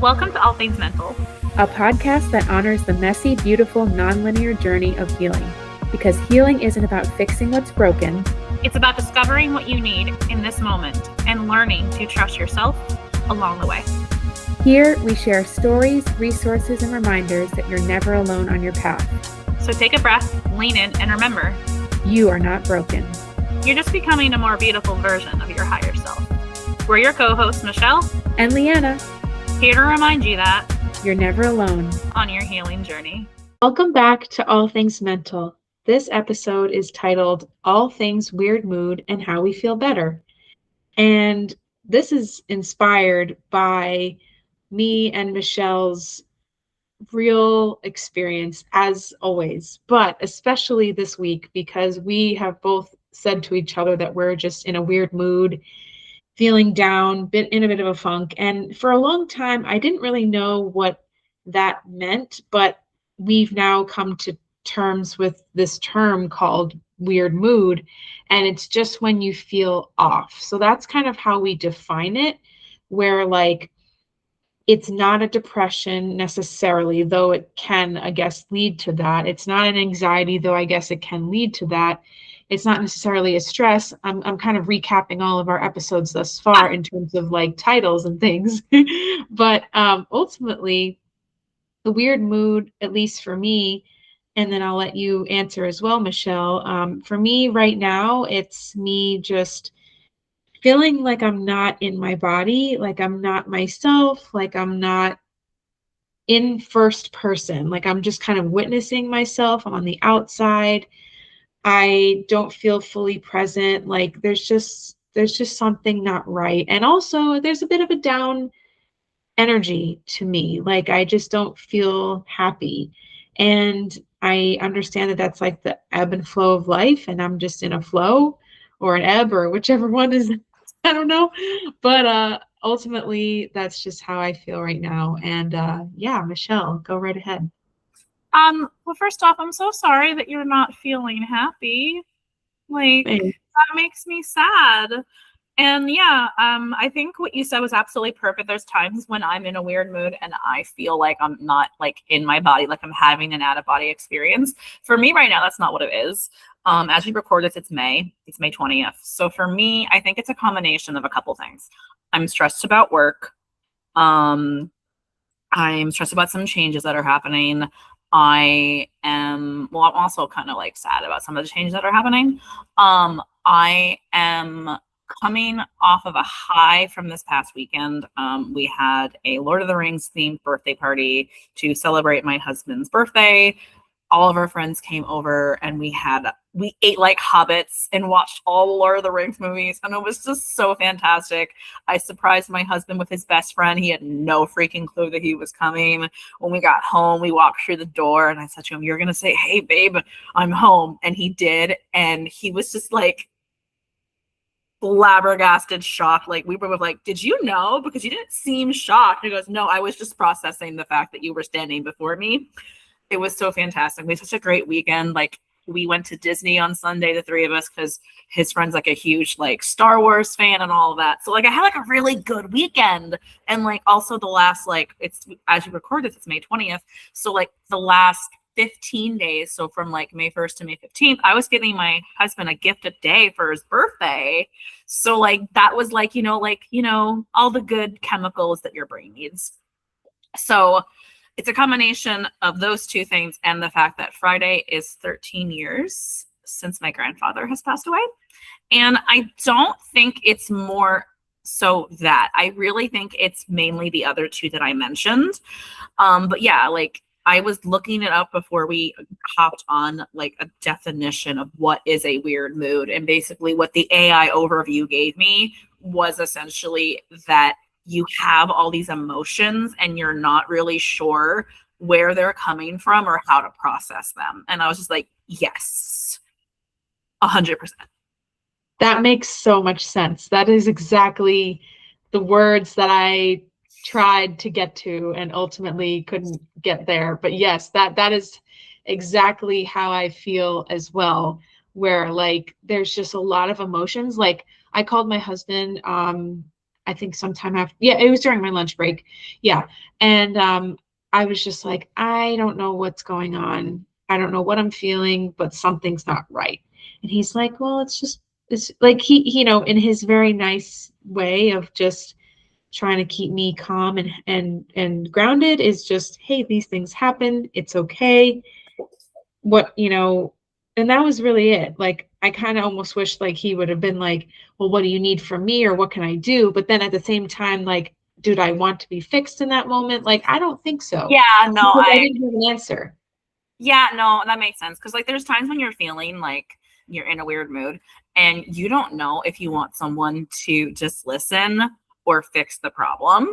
Welcome to All Things Mental, a podcast that honors the messy, beautiful, nonlinear journey of healing. Because healing isn't about fixing what's broken. It's about discovering what you need in this moment and learning to trust yourself along the way. Here, we share stories, resources, and reminders that you're never alone on your path. So take a breath, lean in, and remember, you are not broken. You're just becoming a more beautiful version of your higher self. We're your co-hosts, Michelle and Liana, here to remind you that you're never alone on your healing journey. Welcome back to All Things Mental. This episode is titled All Things Weird Mood and How We Feel Better. And this is inspired by me and Michelle's real experience, as always, but especially this week because we have both said to each other that we're just in a weird mood, feeling down, in a bit of a funk. And for a long time, I didn't really know what that meant, but we've now come to terms with this term called weird mood, and it's just when you feel off. So that's kind of how we define it, where like it's not a depression necessarily, though it can, I guess, lead to that. It's not an anxiety, though I guess it can lead to that. It's not necessarily a stress. I'm kind of recapping all of our episodes thus far in terms of like titles and things. But ultimately, the weird mood, at least for me, and then I'll let you answer as well, Michelle. For me right now, it's me just feeling like I'm not in my body, like I'm not myself, like I'm not in first person, like I'm just kind of witnessing myself. I'm on the outside. I don't feel fully present. Like there's just something not right. And also there's a bit of a down energy to me. Like I just don't feel happy. And I understand that that's like the ebb and flow of life, and I'm just in a flow or an ebb or whichever one is, I don't know. But ultimately that's just how I feel right now. And yeah, Michelle, go right ahead. Well, first off, I'm so sorry that you're not feeling happy. Like, Thanks. That makes me sad. And yeah, I think what you said was absolutely perfect. There's times when I'm in a weird mood and I feel like I'm not like in my body, like I'm having an out-of-body experience. For me right now, that's not what it is. As we record this, it's May 20th. So for me, I think it's a combination of a couple things. I'm stressed about work. I'm stressed about some changes that are happening. I'm also kind of like sad about some of the changes that are happening. I am coming off of a high from this past weekend. We had a Lord of the Rings themed birthday party to celebrate my husband's birthday. All of our friends came over and we ate like hobbits and watched all the Lord of the Rings movies. And it was just so fantastic. I surprised my husband with his best friend. He had no freaking clue that he was coming. When we got home, we walked through the door and I said to him, "You're going to say, 'Hey babe, I'm home.'" And he did. And he was just like flabbergasted, shocked. Like we were both like, "Did you know?" Because you didn't seem shocked. He goes, "No, I was just processing the fact that you were standing before me." It was so fantastic. We had such a great weekend. Like we went to Disney on Sunday, the three of us, because his friend's like a huge like Star Wars fan and all of that. So like I had like a really good weekend. And like also the last, like it's, as you record this, it's May 20th. So like the last 15 days, so from like May 1st to May 15th, I was getting my husband a gift a day for his birthday. So like that was like, all the good chemicals that your brain needs. So it's a combination of those two things and the fact that Friday is 13 years since my grandfather has passed away. And I don't think it's more so that. I really think it's mainly the other two that I mentioned. But yeah, like I was looking it up before we hopped on, like a definition of what is a weird mood. And basically what the AI overview gave me was essentially that you have all these emotions and you're not really sure where they're coming from or how to process them. And I was just like, yes, 100%. That makes so much sense. That is exactly the words that I tried to get to and ultimately couldn't get there. But yes, that is exactly how I feel as well, where like there's just a lot of emotions. Like I called my husband I think sometime after, yeah, it was during my lunch break. Yeah. And I was just like, I don't know what's going on. I don't know what I'm feeling, but something's not right. And he's like, well, it's like you know, in his very nice way of just trying to keep me calm and grounded, is just, hey, these things happen. It's okay. What, you know, and that was really it. Like, I kind of almost wish like he would have been like, well, what do you need from me, or what can I do? But then at the same time, like, did I want to be fixed in that moment? Like, I don't think so, Yeah, no, because I didn't have an answer. yeah, no, that makes sense. Cause like there's times when you're feeling like you're in a weird mood and you don't know if you want someone to just listen or fix the problem.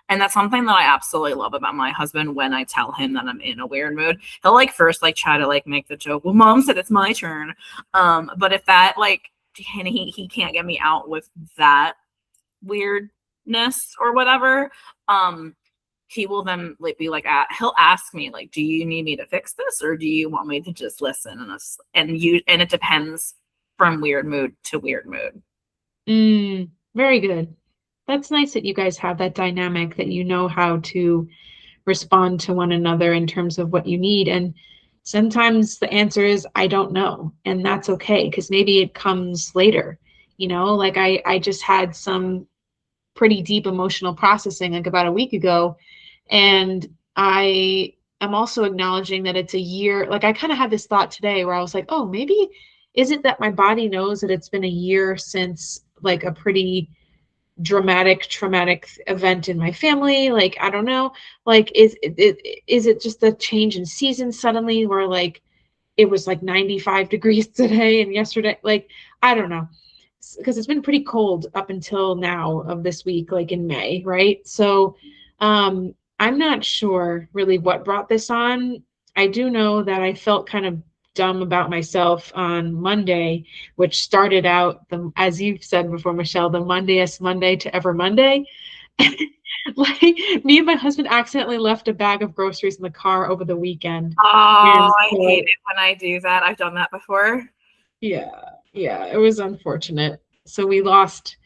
And that's something that I absolutely love about my husband. When I tell him that I'm in a weird mood, he'll like first like try to like make the joke, well, mom said it's my turn. But if that like, and he can't get me out with that weirdness or whatever, um he will then like be like, he'll ask me like, do you need me to fix this or do you want me to just listen? And it depends from weird mood to weird mood. Very good. That's nice that you guys have that dynamic, that you know how to respond to one another in terms of what you need. And sometimes the answer is, I don't know. And that's okay, because maybe it comes later. You know, like I just had some pretty deep emotional processing like about a week ago. And I am also acknowledging that it's a year. Like, I kind of had this thought today where I was like, oh, maybe is it that my body knows that it's been a year since like a pretty dramatic traumatic event in my family? Like, I don't know, like, is it just a change in season suddenly, where like it was like 95 degrees today and yesterday, like, I don't know, because it's been pretty cold up until now of this week, like in May, right? So I'm not sure really what brought this on. I do know that I felt kind of dumb about myself on Monday, which started out, the, as you've said before, Michelle, the Mondayest Monday to ever Monday. Like, me and my husband accidentally left a bag of groceries in the car over the weekend. Oh, And I hate so, it when I do that. I've done that before. yeah, yeah, it was unfortunate. So we lost,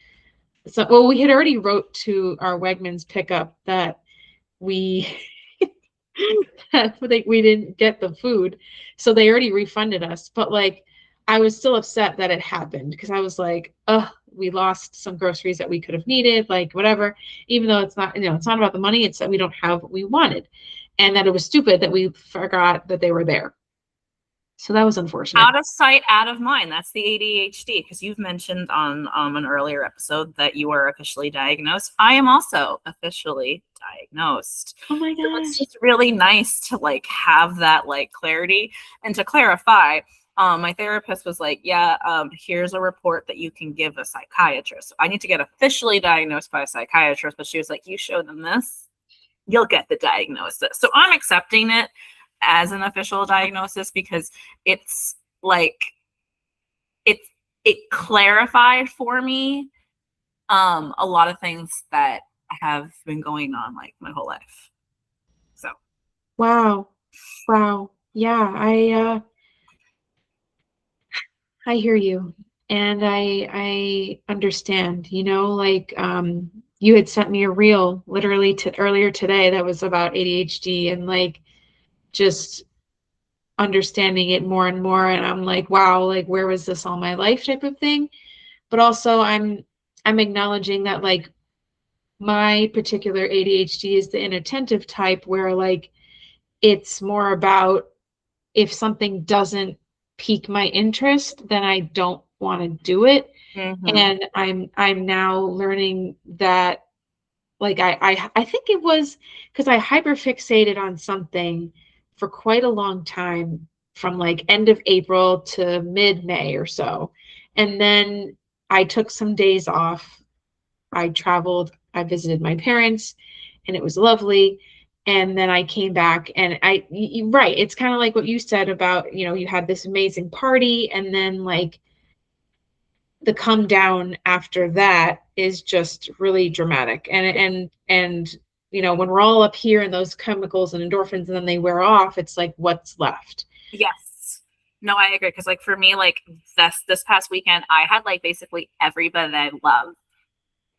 so, well, we had already wrote to our Wegmans pickup that we we didn't get the food, so they already refunded us. But like, I was still upset that it happened, because I was like, oh, we lost some groceries that we could have needed, like whatever. Even though it's not, you know, it's not about the money, it's that we don't have what we wanted, and that it was stupid that we forgot that they were there. So that was unfortunate. Out of sight, out of mind. That's the ADHD. Because you've mentioned on an earlier episode that you are officially diagnosed. I am also officially diagnosed. Oh my So it's gosh. just really nice to like have that like clarity. And to clarify, my therapist was like, yeah, here's a report that you can give a psychiatrist. So I need to get officially diagnosed by a psychiatrist, but she was like, you show them this, you'll get the diagnosis. So I'm accepting it as an official diagnosis because it's like it it clarified for me a lot of things that have been going on like my whole life. So Wow. Wow. Yeah, I hear you. And I understand, you know, like you had sent me a reel literally to earlier today that was about ADHD, and like just understanding it more and more, and I'm like, wow, like, where was this all my life, type of thing. But also I'm acknowledging that like my particular ADHD is the inattentive type, where like it's more about, if something doesn't pique my interest, then I don't want to do it. mhm. And I'm now learning that, like, I think it was because I hyperfixated on something for quite a long time, from like end of April to mid-May or so. And then I took some days off. I traveled, I visited my parents, and it was lovely. And then I came back, and right, it's kind of like what you said about, you know, you had this amazing party, and then like the come down after that is just really dramatic. And you know, when we're all up here and those chemicals and endorphins, and then they wear off, it's like, what's left? Yes. No, I agree. Because like for me, like this past weekend, I had like basically everybody that I love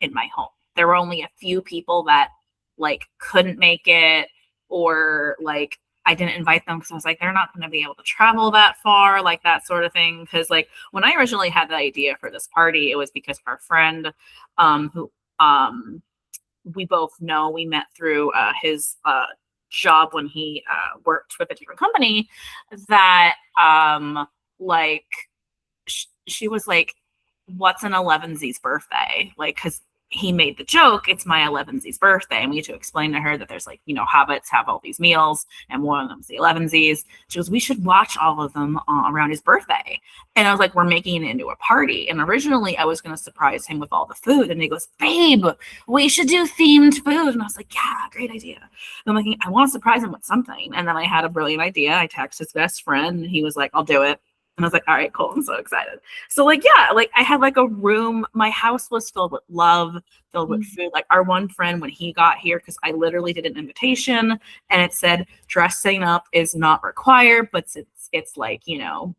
in my home. there were only a few people that like couldn't make it, or like I didn't invite them because I was like, they're not going to be able to travel that far, like that sort of thing. Because like when I originally had the idea for this party, it was because our friend, who we both know, we met through his job when he worked with a different company, that like she was like, what's an 11Z's birthday? Like, because he made the joke, it's my 11Z's birthday. And we had to explain to her that there's like, hobbits have all these meals, and one of them's the 11Z's. She goes, we should watch all of them around his birthday. And I was like, we're making it into a party. And originally I was going to surprise him with all the food. And he goes, babe, we should do themed food. And I was like, yeah, great idea. And I'm like, I want to surprise him with something. And then I had a brilliant idea. I texted his best friend, and he was like, I'll do it. And I was like, all right, cool. I'm so excited. So like, yeah, like I had like a room. My house was filled with love, filled with food. Like our one friend, when he got here, because I literally did an invitation and it said dressing up is not required, but it's like,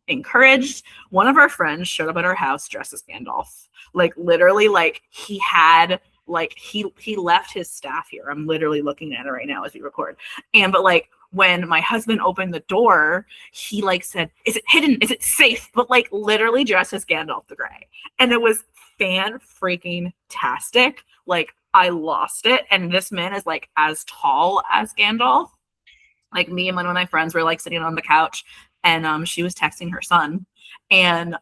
encouraged. One of our friends showed up at our house dressed as Gandalf. Like literally, like he had like he left his staff here. I'm literally looking at it right now as we record. But like when my husband opened the door, he like said, is it hidden? Is it safe? But like literally dressed as Gandalf the Grey. And it was fan-freaking-tastic. Like I lost it. And this man is like as tall as Gandalf. Like me and one of my friends were like sitting on the couch, and she was texting her son. And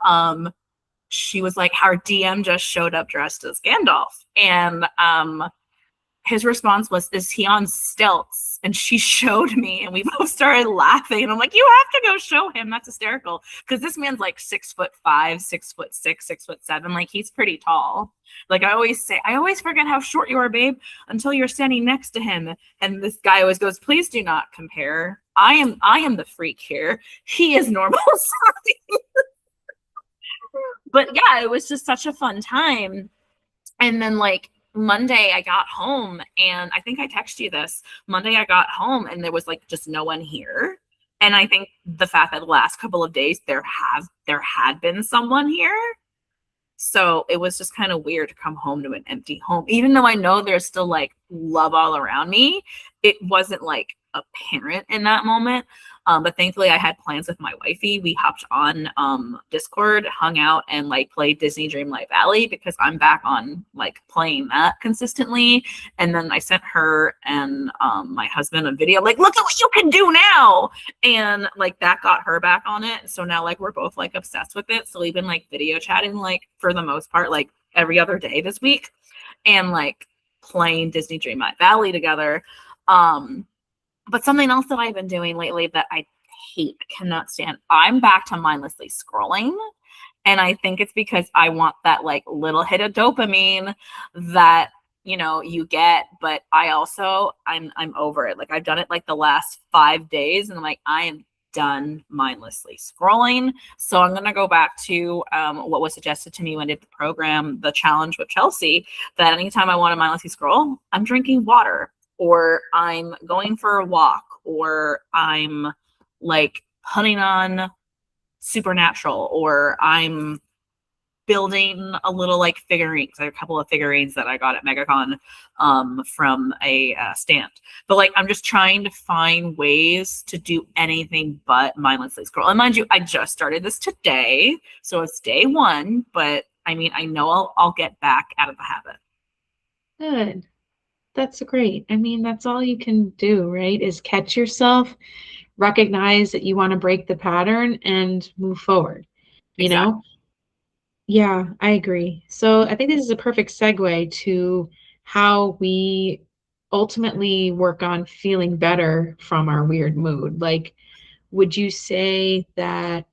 she was like, our DM just showed up dressed as Gandalf. And his response was, is he on stilts? And she showed me, and we both started laughing. And I'm like, you have to go show him. That's hysterical. Because this man's like 6'5", 6'6", 6'7". Like he's pretty tall. Like I always say, I always forget how short you are, babe, until you're standing next to him. And this guy always goes, please do not compare. I am the freak here. He is normal size. But yeah, it was just such a fun time. And then like Monday I got home, and I think I texted you this. Monday I got home and there was like just no one here. And I think the fact that the last couple of days there had been someone here. So it was just kind of weird to come home to an empty home. Even though I know there's still like love all around me, it wasn't like apparent in that moment. But thankfully I had plans with my wifey. We hopped on Discord, hung out, and like played Disney Dreamlight Valley, because I'm back on like playing that consistently. And then I sent her and my husband a video like, look at what you can do now. And like that got her back on it. So now like we're both like obsessed with it. So we've been like video chatting like for the most part like every other day this week, and like playing Disney Dreamlight Valley together. But something else that I've been doing lately that I hate, cannot stand, I'm back to mindlessly scrolling. And I think it's because I want that like little hit of dopamine that, you get. But I also, I'm over it. Like I've done it like the last 5 days, and I'm like, I am done mindlessly scrolling. So I'm going to go back to what was suggested to me when I did the program, the challenge with Chelsea, that anytime I want to mindlessly scroll, I'm drinking water, or I'm going for a walk, or I'm like putting on Supernatural, or I'm building a little like figurines. I have a couple of figurines that I got at MegaCon from a stand. But like I'm just trying to find ways to do anything but mindlessly scroll. And mind you, I just started this today, so it's day one. But I mean, I know I'll get back out of the habit. Good. That's great. I mean, that's all you can do, right? Is catch yourself, recognize that you want to break the pattern, and move forward. You Exactly. know? Yeah, I agree. So I think this is a perfect segue to how we ultimately work on feeling better from our weird mood. Like, would you say that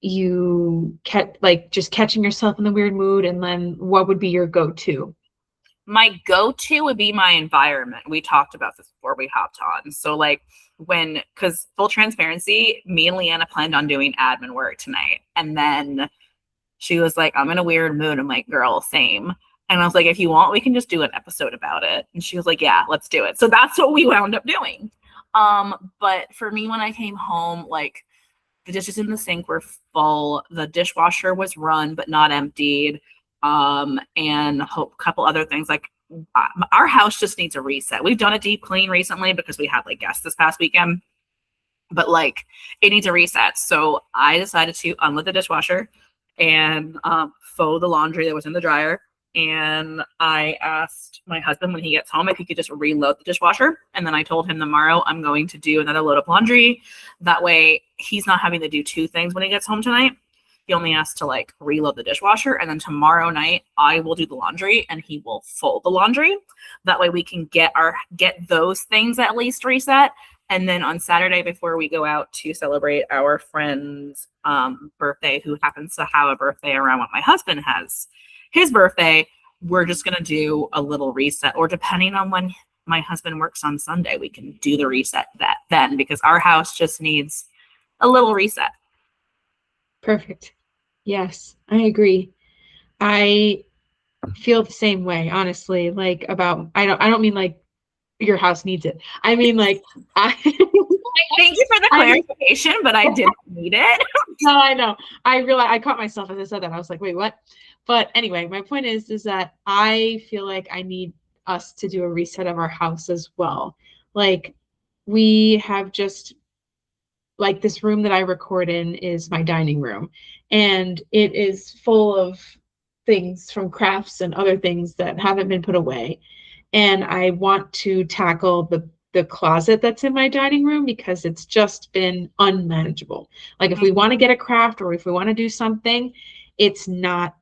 you kept like just catching yourself in the weird mood, and then what would be your go-to? My go-to would be my environment. We talked about this before we hopped on. So like because full transparency, me and Liana planned on doing admin work tonight. And then she was like, I'm in a weird mood. I'm like, girl, same. And I was like, if you want, we can just do an episode about it. And she was like, yeah, let's do it. So that's what we wound up doing. But for me, when I came home, like the dishes in the sink were full. The dishwasher was run, but not emptied. and a couple other things. Like our house just needs a reset. We've done a deep clean recently because we had like guests this past weekend, but like it needs a reset. So I decided to unload the dishwasher and fold the laundry that was in the dryer. And I asked my husband when he gets home if he could just reload the dishwasher. And then I told him tomorrow I'm going to do another load of laundry. That way he's not having to do two things when he gets home tonight. He only has to like reload the dishwasher. And then tomorrow night I will do the laundry and he will fold the laundry. That way we can get those things at least reset. And then on Saturday, before we go out to celebrate our friend's birthday, who happens to have a birthday around when my husband has his birthday, we're just going to do a little reset. Or depending on when my husband works on Sunday, we can do the reset then, because our house just needs a little reset. Perfect. Yes, I agree. I feel the same way, honestly. Like I don't mean like your house needs it. I mean like I Thank you for the clarification, but I didn't need it. No, I know. I realized I caught myself as I said that. I was like, wait, what? But anyway, my point is that I feel like I need us to do a reset of our house as well. Like we have just like this room that I record in is my dining room, and it is full of things from crafts and other things that haven't been put away. And I want to tackle the closet that's in my dining room because it's just been unmanageable. Like if we want to get a craft or if we want to do something, it's not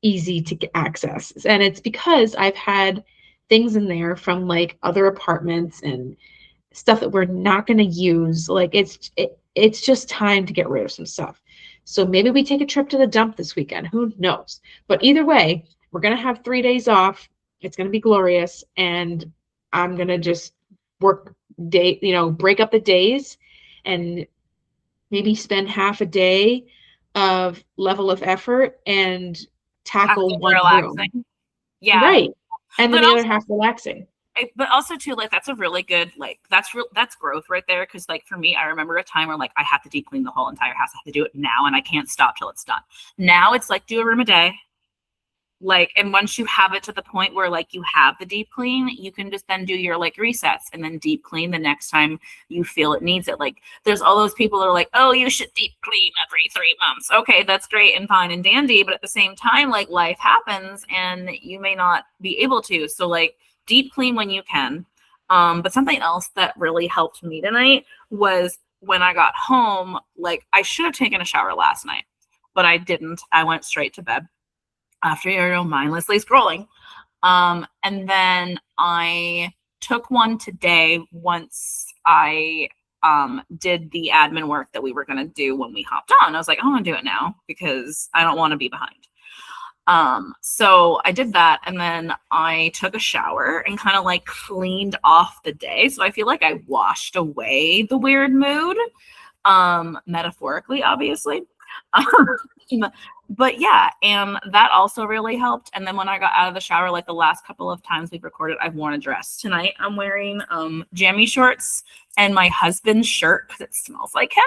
easy to get access. And it's because I've had things in there from like other apartments and stuff that we're not going to use. Like it's just time to get rid of some stuff. So maybe we take a trip to the dump this weekend. Who knows? But either way, we're going to have 3 days off. It's going to be glorious. And I'm going to just work break up the days and maybe spend half a day of level of effort and tackle one room. Yeah. Right. And then the other half relaxing. But also too, like that's a really good, like that's growth right there. Cause like for me, I remember a time where like I have to deep clean the whole entire house. I have to do it now and I can't stop till it's done. Now it's like do a room a day. Like, and once you have it to the point where like you have the deep clean, you can just then do your like resets and then deep clean the next time you feel it needs it. Like there's all those people that are like, oh, you should deep clean every 3 months. Okay, that's great and fine and dandy. But at the same time, like life happens and you may not be able to. So like deep clean when you can. But something else that really helped me tonight was when I got home, like I should have taken a shower last night, but I didn't. I went straight to bed after mindlessly scrolling. And then I took one today once I did the admin work that we were going to do when we hopped on. I was like, I want to do it now because I don't want to be behind. So I did that and then I took a shower and kind of like cleaned off the day. So I feel like I washed away the weird mood, metaphorically, obviously. But yeah, and that also really helped. And then when I got out of the shower, like the last couple of times we've recorded, I've worn a dress. Tonight I'm wearing jammy shorts and my husband's shirt because it smells like him.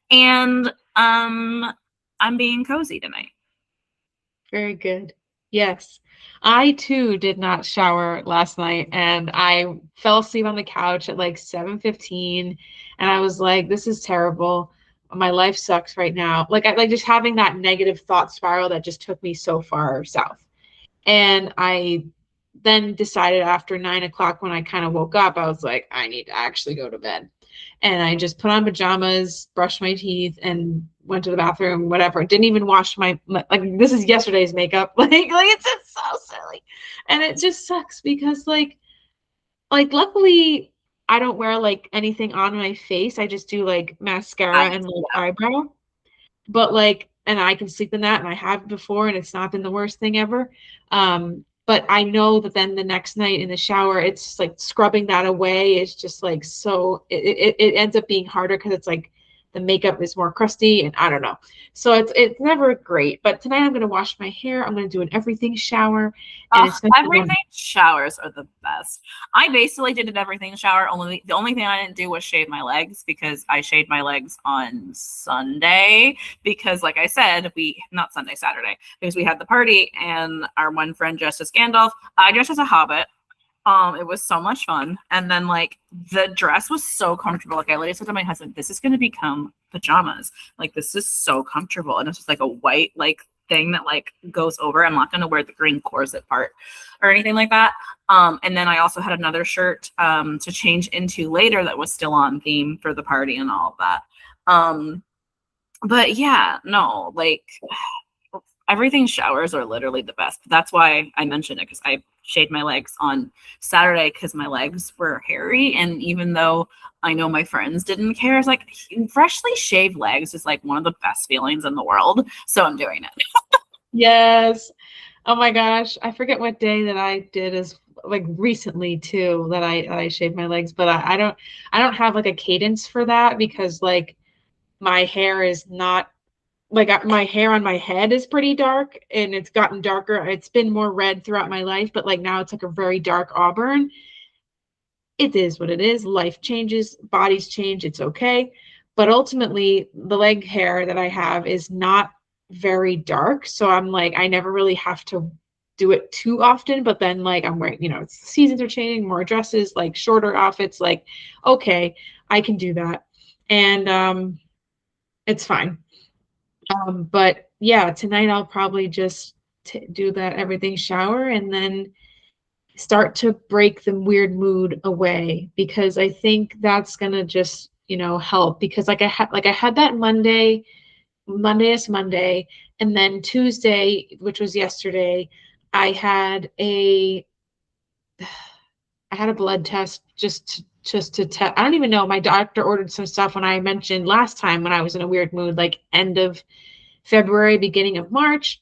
And I'm being cozy tonight. Very good. Yes. I too did not shower last night and I fell asleep on the couch at like 7:15 and I was like, this is terrible. My life sucks right now. Like I like just having that negative thought spiral that just took me so far south. And I then decided after 9 o'clock when I kind of woke up, I was like, I need to actually go to bed. And I just put on pajamas, brushed my teeth, and went to the bathroom, whatever. Didn't even wash my like this is yesterday's makeup. Like it's just so silly. And it just sucks because like luckily I don't wear like anything on my face. I just do like mascara and like eyebrow. But like and I can sleep in that and I have before and it's not been the worst thing ever. But I know that then the next night in the shower, it's just like scrubbing that away is just like so it ends up being harder because it's like the makeup is more crusty, and I don't know. So it's never great. But tonight I'm gonna wash my hair. I'm gonna do an everything shower, and Oh, it's gonna be everything showers are the best. I basically did an everything shower. Only the only thing I didn't do was shave my legs because I shaved my legs on Sunday because, like I said, we not Sunday, Saturday because we had the party and our one friend dressed as Gandalf. I dressed as a Hobbit. It was so much fun. And then like the dress was so comfortable. Like I literally said to my husband, this is gonna become pajamas. Like this is so comfortable. And it's just like a white like thing that like goes over. I'm not gonna wear the green corset part or anything like that. And then I also had another shirt to change into later that was still on theme for the party and all of that. But yeah, no, like everything showers are literally the best. That's why I mentioned it because I shaved my legs on Saturday because my legs were hairy. And even though I know my friends didn't care, it's like freshly shaved legs is like one of the best feelings in the world. So I'm doing it. Yes. Oh my gosh. I forget what day that I did as like recently too that I shaved my legs, but I don't have like a cadence for that because like my hair is not like my hair on my head is pretty dark and it's gotten darker. It's been more red throughout my life, but like now it's like a very dark auburn. It is what it is. Life changes, bodies change, it's okay. But ultimately, the leg hair that I have is not very dark. So I'm like, I never really have to do it too often. But then, like, I'm wearing, seasons are changing, more dresses, like shorter outfits. Like, okay, I can do that. And it's fine. But yeah, tonight I'll probably just do that everything shower and then start to break the weird mood away because I think that's gonna just help because like I had that Monday is Monday, and then Tuesday, which was yesterday, I had a I had a blood test just to test. I don't even know. My doctor ordered some stuff when I mentioned last time when I was in a weird mood, like end of February, beginning of March.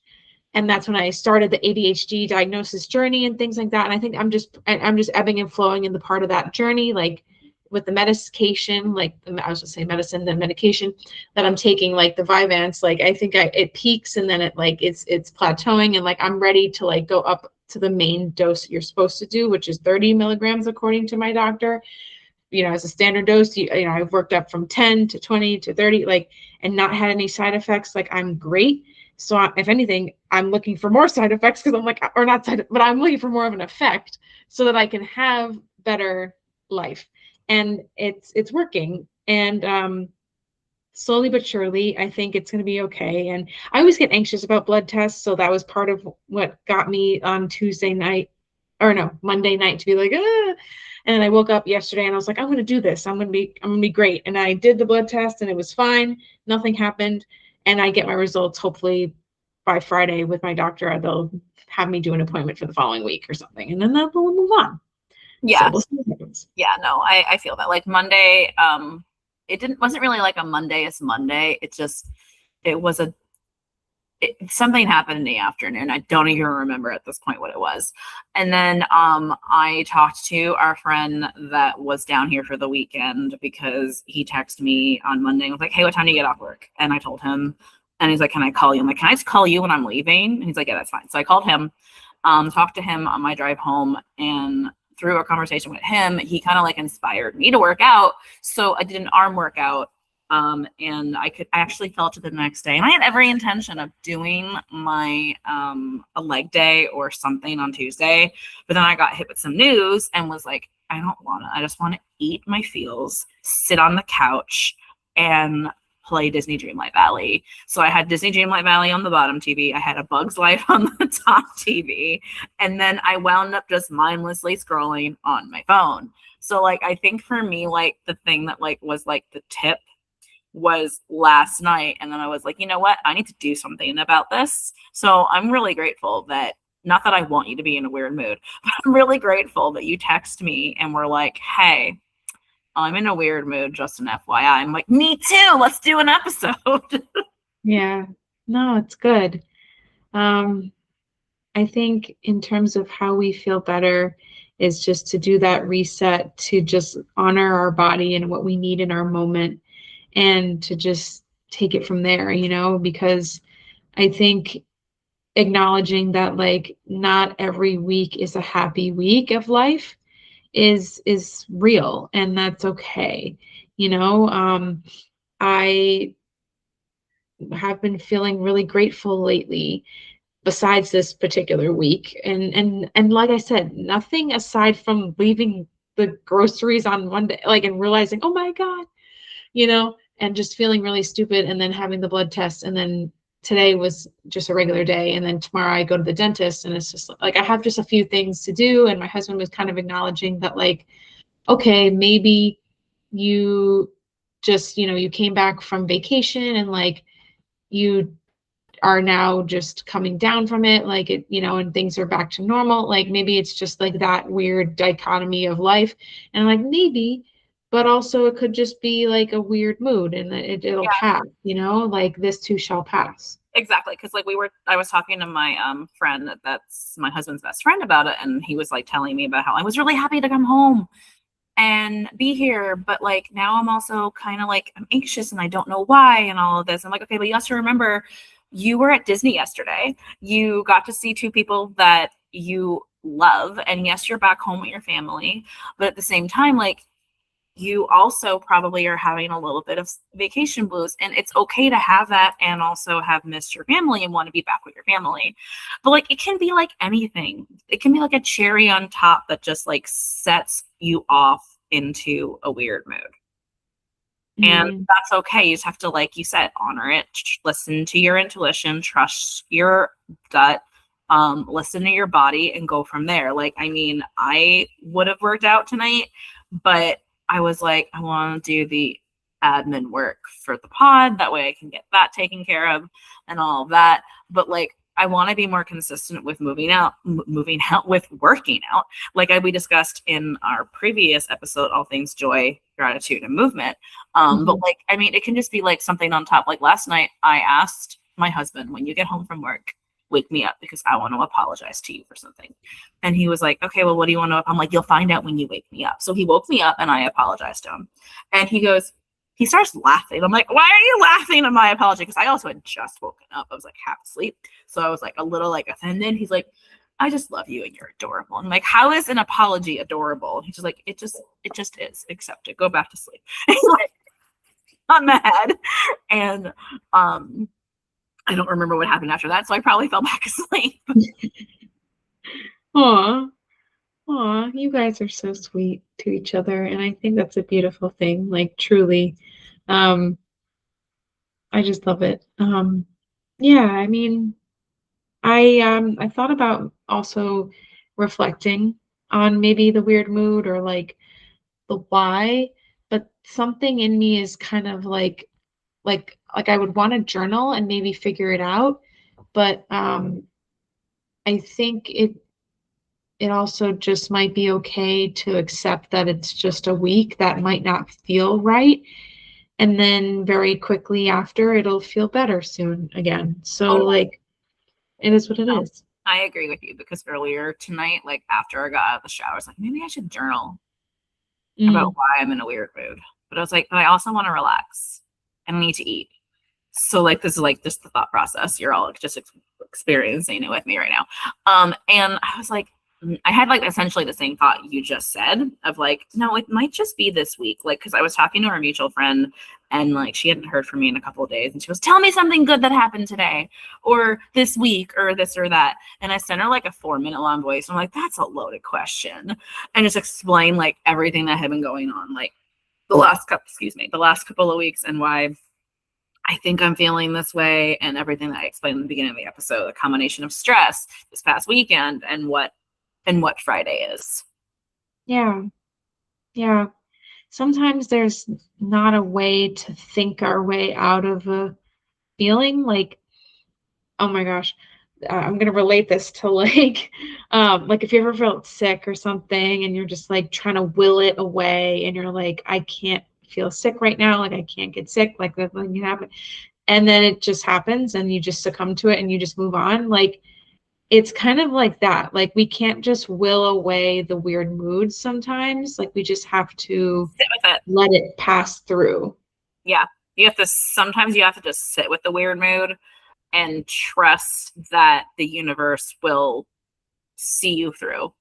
And that's when I started the ADHD diagnosis journey and things like that. And I think I'm just ebbing and flowing in the part of that journey, like with the medication, like I was just saying medicine, then medication that I'm taking, like the Vyvanse, like I think it peaks and then it's plateauing and like I'm ready to like go up to the main dose you're supposed to do, which is 30 milligrams according to my doctor. As a standard dose, I've worked up from 10 to 20 to 30, like, and not had any side effects. Like, I'm great. So if anything, I'm looking for more side effects because I'm like, or not side, but I'm looking for more of an effect so that I can have better life. And it's working. And slowly but surely, I think it's going to be okay. And I always get anxious about blood tests. So that was part of what got me on Tuesday night, or no, Monday night to be like, ah. And then I woke up yesterday and I was like, I'm going to do this. I'm going to be great. And I did the blood test and it was fine. Nothing happened. And I get my results hopefully by Friday with my doctor. They'll have me do an appointment for the following week or something. And then we'll move on. So Yeah. we'll see what happens. Yeah, no, I feel that. Like Monday, it wasn't really like a Monday is Monday. It was something happened in the afternoon. I don't even remember at this point what it was. And then I talked to our friend that was down here for the weekend because he texted me on Monday and was like, hey, what time do you get off work? And I told him, and he's like, can I call you? I'm like, can I just call you when I'm leaving? And he's like, yeah, that's fine. So I called him, talked to him on my drive home, and through a conversation with him, he kind of like inspired me to work out. So I did an arm workout. And I actually felt it the next day, and I had every intention of doing my a leg day or something on Tuesday, but then I got hit with some news and was like, I don't want to. I just want to eat my feels, sit on the couch, and play Disney Dreamlight Valley. So I had Disney Dreamlight Valley on the bottom TV. I had A Bug's Life on the top TV, and then I wound up just mindlessly scrolling on my phone. So like I think for me, like the thing that like was like the tip was last night, and then I was like, you know what, I need to do something about this. So I'm really grateful that, not that I want you to be in a weird mood, but I'm really grateful that you text me and were like, hey, I'm in a weird mood, just an FYI. I'm like, me too, let's do an episode. Yeah, no, it's good. I think in terms of how we feel better is just to do that reset, to just honor our body and what we need in our moment, and to just take it from there, because I think acknowledging that like not every week is a happy week of life is real, and that's okay. I have been feeling really grateful lately besides this particular week, and like I said, nothing aside from leaving the groceries on Monday, like, and realizing, oh my god, and just feeling really stupid, and then having the blood test, and then today was just a regular day, and then tomorrow I go to the dentist, and it's just like I have just a few things to do. And my husband was kind of acknowledging that, like, okay, maybe you just, you came back from vacation, and like you are now just coming down from it, like it, and things are back to normal. Like maybe it's just like that weird dichotomy of life. And like maybe, but also it could just be like a weird mood, and it'll Yeah, pass, like this too shall pass. exactly. Because like I was talking to my friend that's my husband's best friend about it, and he was like telling me about how I was really happy to come home and be here, but like now I'm also kind of like I'm anxious and I don't know why and all of this. I'm like, okay, but you have to remember you were at Disney yesterday. You got to see two people that you love, and yes, you're back home with your family, but at the same time, like you also probably are having a little bit of vacation blues, and it's okay to have that and also have missed your family and want to be back with your family. But like it can be like anything. It can be like a cherry on top that just like sets you off into a weird mood. And Mm, that's okay. You just have to, like you said, honor it, listen to your intuition, trust your gut, listen to your body, and go from there. Like, I mean, I would have worked out tonight, but I was like, I want to do the admin work for the pod. That way I can get that taken care of and all of that. But like, I want to be more consistent with moving out with working out. Like we discussed in our previous episode, All Things Joy, Gratitude, and Movement. But mhm, like, I mean, it can just be like something on top. Like last night, I asked my husband, when you get home from work, wake me up because I want to apologize to you for something. And he was like, okay, well, what do you want to? I'm like, you'll find out when you wake me up. So he woke me up and I apologized to him. And he starts laughing. I'm like, why are you laughing at my apology? Because I also had just woken up. I was like half asleep. So I was like a little like offended. He's like, I just love you and you're adorable. I'm like, how is an apology adorable? He's just like, it just is. Accept it. Go back to sleep. Like, I'm mad. And I don't remember what happened after that. So I probably fell back asleep. aw, aw, you guys are so sweet to each other, and I think that's a beautiful thing, like truly. um I just love it. Yeah, I mean, I thought about also reflecting on maybe the weird mood, or like the why, but something in me is kind of like I would want to journal and maybe figure it out, but I think it also just might be okay to accept that it's just a week that might not feel right, and then very quickly after it'll feel better soon again. So Oh, like it is what it no, is. I agree with you because earlier tonight, like after I got out of the shower, I was like, maybe I should journal about Mm, why I'm in a weird mood. But I was like, but I also want to relax and I need to eat. So like this is like just the thought process. You're all just experiencing it with me right now. And I was like, I had like essentially the same thought you just said of like, no, it might just be this week. Like, because I was talking to our mutual friend and like she hadn't heard from me in a couple of days, and she was, tell me something good that happened today or this week or this or that. And I sent her like a 4-minute long voice. I'm like, that's a loaded question. And just explain like everything that had been going on, like the last couple of weeks, and why I think I'm feeling this way, and everything that I explained in the beginning of the episode, a combination of stress this past weekend and what Friday is. yeah, yeah. Sometimes there's not a way to think our way out of a feeling. Like, oh my gosh, I'm gonna relate this to like if you ever felt sick or something, and you're just like trying to will it away, and you're like, I can't feel sick right now, like I can't get sick, like that thing can happen, and then it just happens, and you just succumb to it, and you just move on. Like it's kind of like that. Like we can't just will away the weird moods sometimes. Like we just have to Sit with it. let it pass through. Yeah. sometimes you have to just sit with the weird mood and trust that the universe will see you through.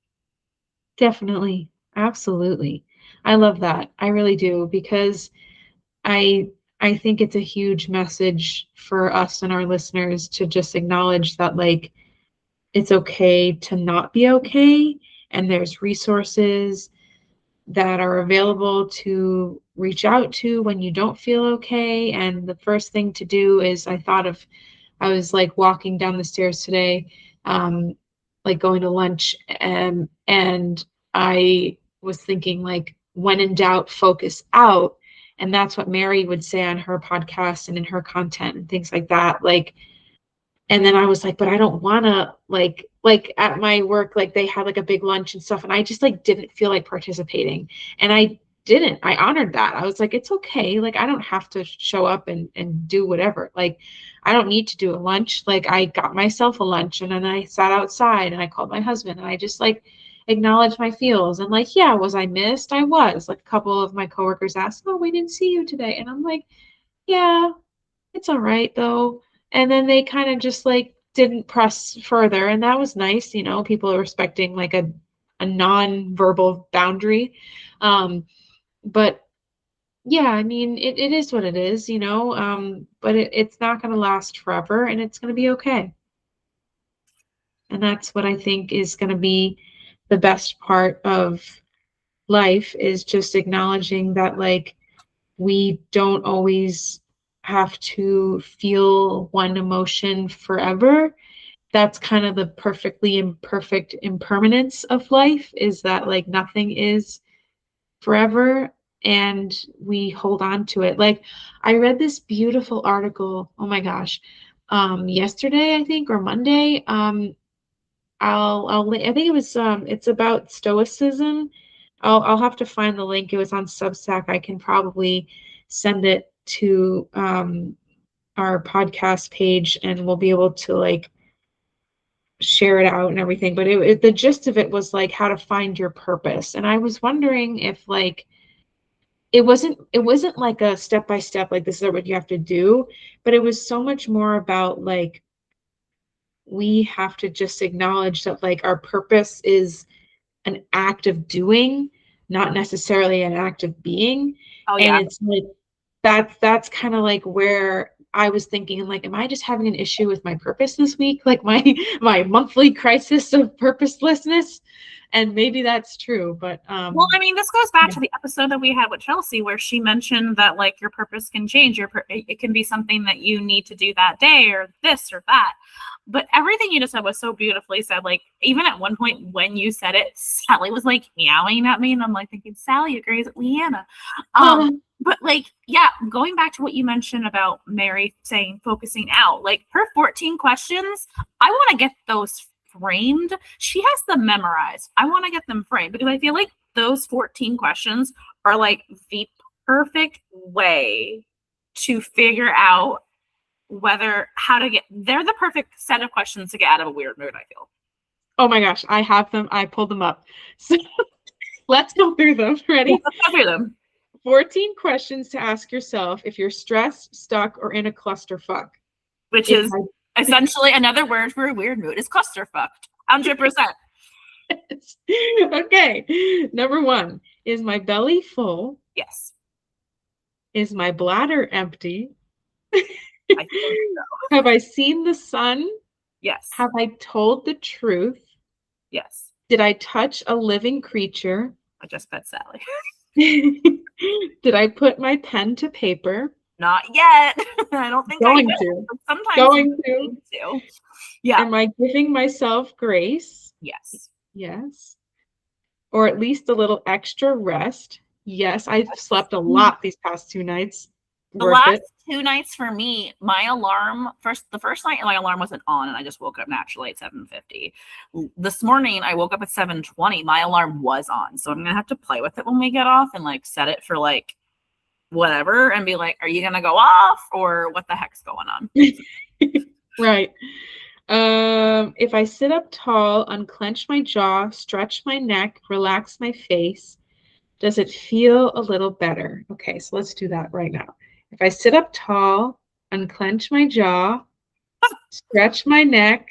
Definitely. Absolutely. I love that. I really do, because I I think it's a huge message for us and our listeners to just acknowledge that, like, it's okay to not be okay, and there's resources that are available to reach out to when you don't feel okay. And the first thing to do is, I was like walking down the stairs today, um, like going to lunch, and I was thinking, like, when in doubt, focus out. And that's what Mary would say on her podcast and in her content and things like that. Like, and then I was like, but I don't want to, like at my work, like they had like a big lunch and stuff, and I just like didn't feel like participating. And I honored that. I was like, it's okay. Like, I don't have to show up and do whatever. Like, I don't need to do a lunch. Like, I got myself a lunch, and then I sat outside and I called my husband, and I just like acknowledged my feels. And like, yeah, was I missed? I was. Like, a couple of my coworkers asked, oh, we didn't see you today. And I'm like, yeah, it's all right though. And then they kind of just like didn't press further. And that was nice. People are respecting like a non-verbal boundary. But yeah, I mean, it is what it is, but it's not going to last forever, and it's going to be okay. And that's what I think is going to be the best part of life, is just acknowledging that, like, we don't always have to feel one emotion forever. That's kind of the perfectly imperfect impermanence of life, is that like nothing is forever, and we hold on to it. Like, I read this beautiful article, oh my gosh, yesterday, I think, or Monday. I think it was, it's about stoicism. I'll have to find the link. It was on Substack. I can probably send it to our podcast page, and we'll be able to like share it out and everything. But the gist of it was like how to find your purpose. And I was wondering if, like, it wasn't like a step by step, like this is what you have to do, but it was so much more about like, we have to just acknowledge that like our purpose is an act of doing, not necessarily an act of being. Oh And yeah. it's like, that's kind of like where I was thinking, like, am I just having an issue with my purpose this week? Like my monthly crisis of purposelessness. And maybe that's true, but Well, I mean, this goes back yeah. to the episode that we had with Chelsea, where she mentioned that like your purpose can change. It can be something that you need to do that day, or this or that. But everything you just said was so beautifully said. Like, even at one point when you said it, Sally was like meowing at me, and I'm like thinking, Sally agrees with Liana. But like, yeah, going back to what you mentioned about Mary saying focusing out, like her 14 questions, I want to get those framed. She has them memorized. I want to get them framed, because I feel like those 14 questions are like the perfect way to figure out they're the perfect set of questions to get out of a weird mood, I feel. Oh my gosh, I have them. I pulled them up. So let's go through them. Ready? Yeah, let's go through them. 14 questions to ask yourself if you're stressed, stuck, or in a clusterfuck. Which is essentially another word for a weird mood is clusterfucked. 100%. Okay. Number 1, is my belly full? Yes. Is my bladder empty? I think so. Have I seen the sun? Yes. Have I told the truth? Yes. Did I touch a living creature? I just pet Sally. Did I put my pen to paper? Not yet. I don't think Going I to. Sometimes Going to. Yeah. Am I giving myself grace? Yes. Yes. Or at least a little extra rest? Yes. I've slept a lot these past 2 nights. The last 2 nights for me, the first night my alarm wasn't on, and I just woke up naturally at 7:50. This morning I woke up at 7:20. My alarm was on, so I'm gonna have to play with it when we get off and like set it for like whatever, and be like, are you gonna go off, or what the heck's going on? Right. If I sit up tall, unclench my jaw, stretch my neck, relax my face, does it feel a little better? Okay, so let's do that right now. If I sit up tall, unclench my jaw, stretch my neck,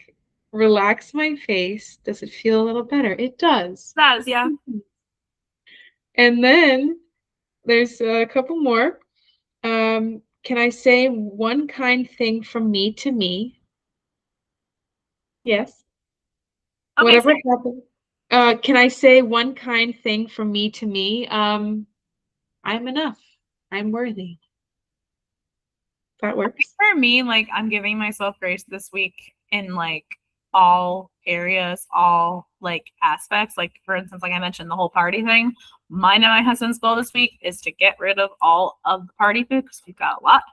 relax my face, does it feel a little better? It does. That is, yeah. And then there's a couple more. Can I say one kind thing from me to me? Yes. Okay, Whatever happens. Can I say one kind thing from me to me? I'm enough. I'm worthy. That works. for me, like I'm giving myself grace this week in like all areas, all like aspects. Like for instance, like I mentioned, the whole party thing. Mine and my husband's goal this week is to get rid of all of the party food because we've got a lot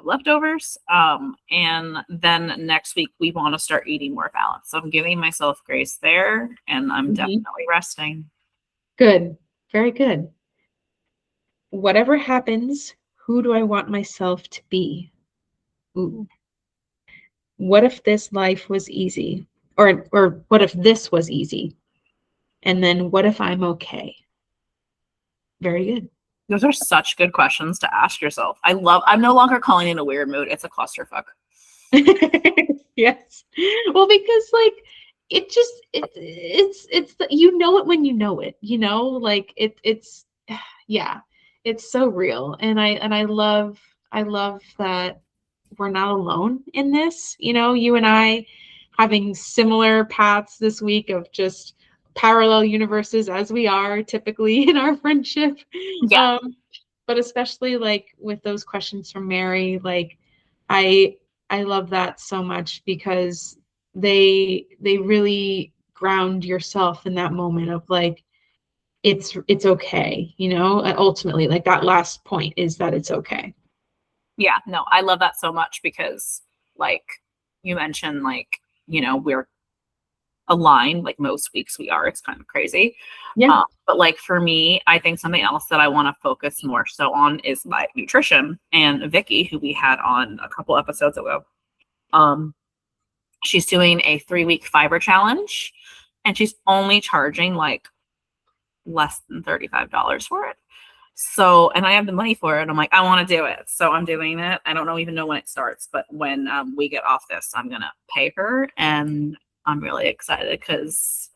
leftovers. And then next week we want to start eating more balanced. So I'm giving myself grace there, and I'm definitely resting. Good. Very good. Whatever happens, who do I want myself to be? Ooh. What if this life was easy? Or what if this was easy? And then what if I'm okay? Very good. Those are such good questions to ask yourself. I'm no longer calling it a weird mood. It's a clusterfuck. Yes. Well, because like it's you know it when you know it, like it's yeah, it's so real. And I love that we're not alone in this. You and I having similar paths this week of just parallel universes as we are typically in our friendship. Yeah. Um, but especially like with those questions from Mary, like I I love that so much because they really ground yourself in that moment of like it's okay, ultimately like that last point is that it's okay. Yeah, no, I love that so much because like you mentioned, like, we're aligned, like most weeks we are. It's kind of crazy. Yeah. But like for me, I think something else that I want to focus more so on is my nutrition. And Vicky, who we had on a couple episodes ago, um, she's doing a 3-week fiber challenge, and she's only charging like less than $35 for it. So, and I have the money for it. I'm like, I want to do it. So I'm doing it. I don't even know when it starts, but when we get off this, I'm going to pay her. And I'm really excited because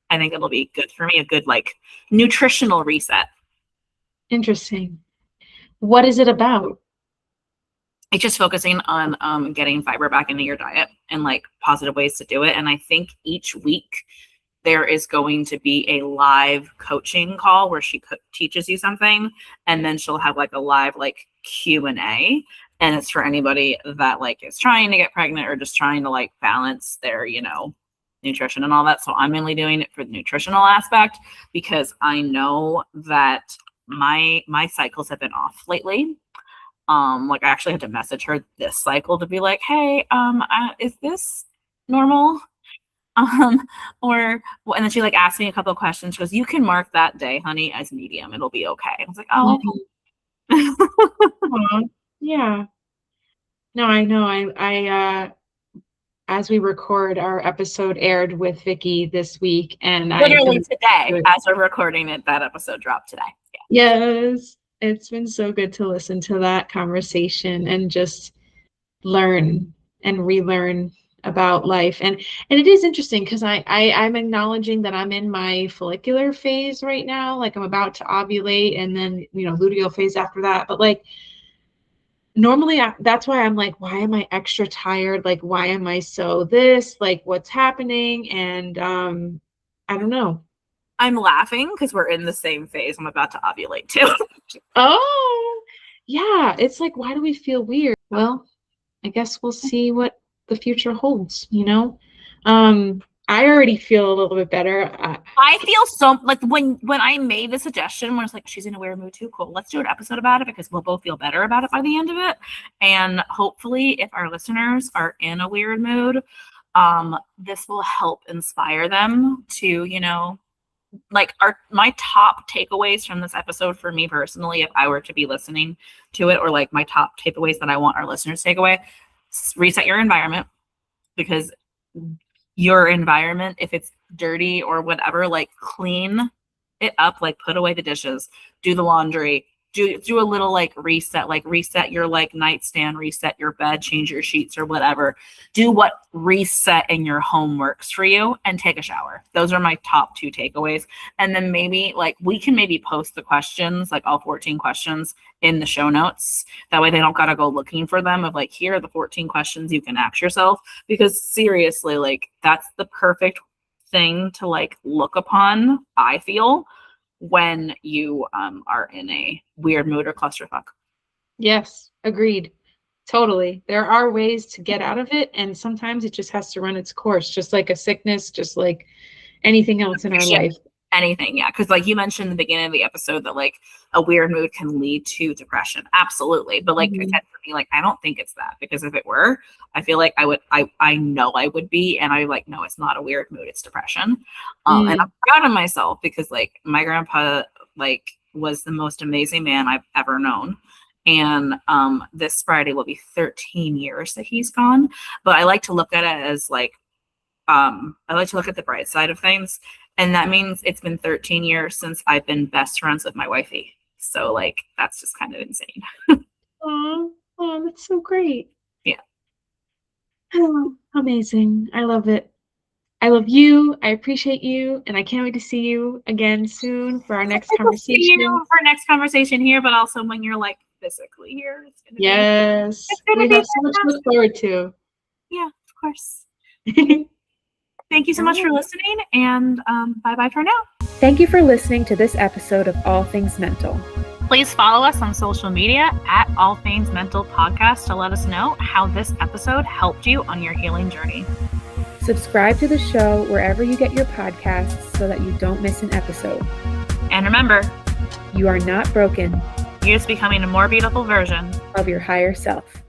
I think it'll be good for me, a good like nutritional reset. Interesting. What is it about? It's just focusing on getting fiber back into your diet and like positive ways to do it. And I think each week there is going to be a live coaching call where she teaches you something, and then she'll have like a live like Q&A, and it's for anybody that like is trying to get pregnant or just trying to like balance their nutrition and all that. So I'm mainly doing it for the nutritional aspect because I know that my cycles have been off lately. Like I actually had to message her this cycle to be like, hey, is this normal? Um, or and then she like asked me a couple of questions. She goes, "You can mark that day, honey, as medium. It'll be okay." I was like, "Oh." Aw, yeah. No, I know. As we record, our episode aired with Vicky this week, and I've Literally been today, good. as we're recording it, that episode dropped today. Yes, it's been so good to listen to that conversation and just learn and relearn about life. And it is interesting because I'm acknowledging that I'm in my follicular phase right now. Like I'm about to ovulate and then, luteal phase after that. But like normally that's why I'm like, why am I extra tired? Like, why am I so this? Like, what's happening? And I don't know. I'm laughing because we're in the same phase. I'm about to ovulate too. Oh, yeah. It's like, why do we feel weird? Well, I guess we'll see what the future holds. I already feel a little bit better. I feel so like when I made the suggestion, when it's like she's in a weird mood too, cool. Let's do an episode about it because we'll both feel better about it by the end of it. And hopefully, if our listeners are in a weird mood, this will help inspire them to, like my top takeaways from this episode for me personally, if I were to be listening to it, or like my top takeaways that I want our listeners to take away, reset your environment, because your environment, if it's dirty or whatever, like clean it up, like put away the dishes, do the laundry, do a little like reset your like nightstand, reset your bed, change your sheets or whatever. Do what reset in your home works for you, and take a shower. Those are my top 2 takeaways. And then maybe like we can maybe post the questions, like all 14 questions in the show notes. That way they don't got to go looking for them, of like, here are the 14 questions you can ask yourself. Because seriously, like that's the perfect thing to like look upon, I feel, when you are in a weird mood or clusterfuck. Yes, agreed. Totally. There are ways to get out of it, and sometimes it just has to run its course, just like a sickness, just like anything else in our life. Anything, yeah. Because like you mentioned in the beginning of the episode that like a weird mood can lead to depression. Absolutely. But like I said, for me, like I don't think it's that, because if it were, I feel like I know I would be, and I like, no, it's not a weird mood, it's depression. And I'm proud of myself, because like my grandpa like was the most amazing man I've ever known. And this Friday will be 13 years that he's gone. But I like to look at it as like I like to look at the bright side of things. And that means it's been 13 years since I've been best friends with my wifey. So like that's just kind of insane. Oh, that's so great. Yeah. Oh, amazing. I love it. I love you. I appreciate you. And I can't wait to see you again soon for our next conversation. See you for our next conversation here, but also when you're like physically here. It's gonna yes. We have so much to look forward to. Yeah, of course. Thank you so much for listening, and bye-bye for now. Thank you for listening to this episode of All Things Mental. Please follow us on social media at All Things Mental Podcast to let us know how this episode helped you on your healing journey. Subscribe to the show wherever you get your podcasts so that you don't miss an episode. And remember, you are not broken. You're just becoming a more beautiful version of your higher self.